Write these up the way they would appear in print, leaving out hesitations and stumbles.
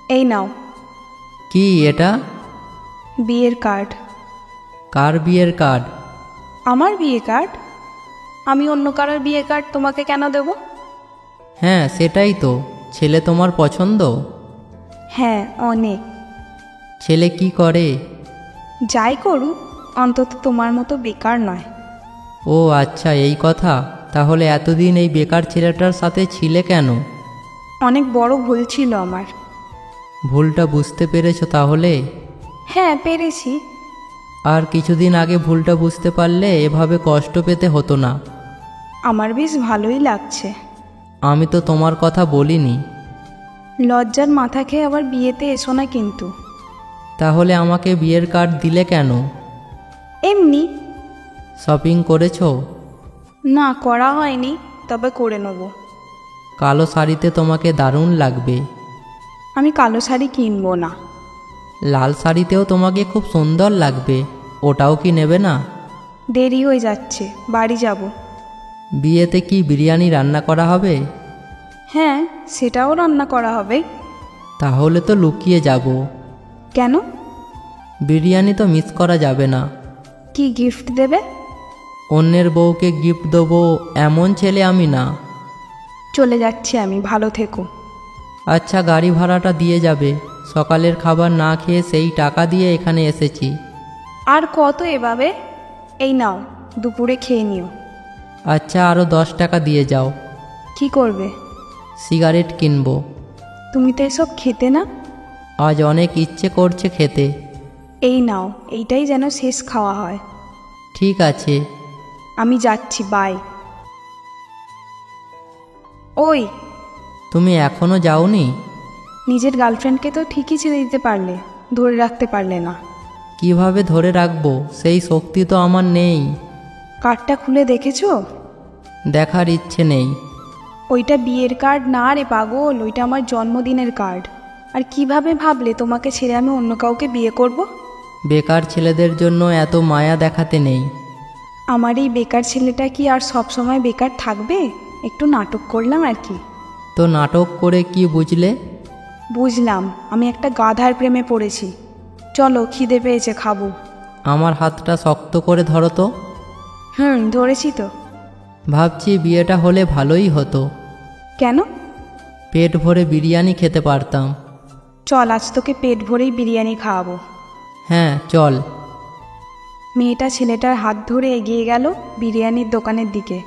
এই নাও। কি এটা? বিয়ের কার্ড। কার বিয়ের কার্ড? আমার বিয়ে কার্ড? আমি অন্য কারোর বিয়ে কার্ড তোমাকে কেন দেব? হ্যাঁ সেটাই তো। ছেলে তোমার পছন্দ? হ্যাঁ, অনেক। ছেলে কি করে? যাই করুক, অন্তত তোমার মতো বেকার নয়। ও আচ্ছা, এই কথা। তাহলে এতদিন এই বেকার ছেলেটার সাথে ছিলে কেন? অনেক বড় ভুল ছিল আমার। ভুলটা বুঝতে পেরেছো তাহলে? হ্যাঁ, পেরেছি। আর কিছুদিন আগে ভুলটা বুঝতে পারলে এভাবে কষ্ট পেতে হতো না। আমার বেশ ভালোই লাগছে। আমি তো তোমার কথা বলিনি। লজ্জার মাথা খেয়ে আবার বিয়েতে এসো না কিন্তু। তাহলে আমাকে বিয়ের কার্ড দিলে কেন? এমনি। শপিং করেছো? না, করা হয়নি, তবে করে নেব। কালো শাড়িতে তোমাকে দারুণ লাগবে। আমি কালো শাড়ি কিনবো না। লাল শাড়িতেও তোমাকে খুব সুন্দর লাগবে, ওটাও কি নেবে না? দেরি হয়ে যাচ্ছে, বাড়ি যাব। বিয়েতে কি বিরিয়ানি রান্না করা হবে? হ্যাঁ, সেটাও রান্না করা হবে। তাহলে তো লুকিয়ে যাব। কেন? বিরিয়ানি তো মিস করা যাবে না। কি গিফট দেবে? অন্যের বউকে গিফট দেবো এমন ছেলে আমি না। চলে যাচ্ছি আমি, ভালো থেকো। আচ্ছা, গাড়ি ভাড়াটা দিয়ে যাবে। সকালের খাবার না খেয়ে সেই টাকা দিয়ে এখানে এসেছি। আর কত এভাবে? এই নাও, দুপুরে খেয়ে নিও। আচ্ছা, আরও 10 টাকা দিয়ে যাও। কি করবে? সিগারেট কিনবো। তুমি তো এসব খেতে না। আজ অনেক ইচ্ছে করছে খেতে। এই নাও, এইটাই যেন শেষ খাওয়া হয়। ঠিক আছে। আমি যাচ্ছি, বাই। ওই, তুমি এখনো যাওনি? নিজের গার্লফ্রেন্ডকে তো ঠিকই ছেড়ে দিতে পারলে, ধরে রাখতে পারলে না। কিভাবে ধরে রাখবো? সেই শক্তি তো আমার নেই। কার্ডটা খুলে দেখেছো? দেখার ইচ্ছে নেই। ওইটা বিয়ের কার্ড না রে পাগল, ওইটা আমার জন্মদিনের কার্ড। আর কিভাবে ভাবলে তোমাকে ছেড়ে আমি অন্য কাউকে বিয়ে করব? বেকার ছেলেদের জন্য এত মায়া দেখাতে নেই। আমার এই বেকার ছেলেটা কি আর সব সময় বেকার থাকবে? একটু নাটক করলাম আর কি। তো নাটক করে কি বুঝলে? বুঝলাম, আমি একটা গাধার প্রেমে পড়েছি। চলো, খিদে পেয়েছে, খাবো। আমার হাতটা শক্ত করে ধরো তো। ধরেছি তো। ভাবছি বিয়েটা হলে ভালোই হতো। কেন? পেট ভরে বিরিয়ানি খেতে পারতাম। চল, আজ তোকে পেট ভরেই বিরিয়ানি খাওয়াবো। হ্যাঁ চল। মেয়েটা ছেলেটার হাত ধরে এগিয়ে গেল বিরিয়ানির দোকানের দিকে।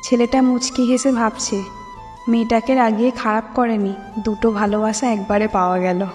ছেলেটা মুচকি হেসে ভাবছে, মেয়েটাকে রাগিয়ে খারাপ করেনি, দুটো ভালোবাসা একবারে পাওয়া গেল।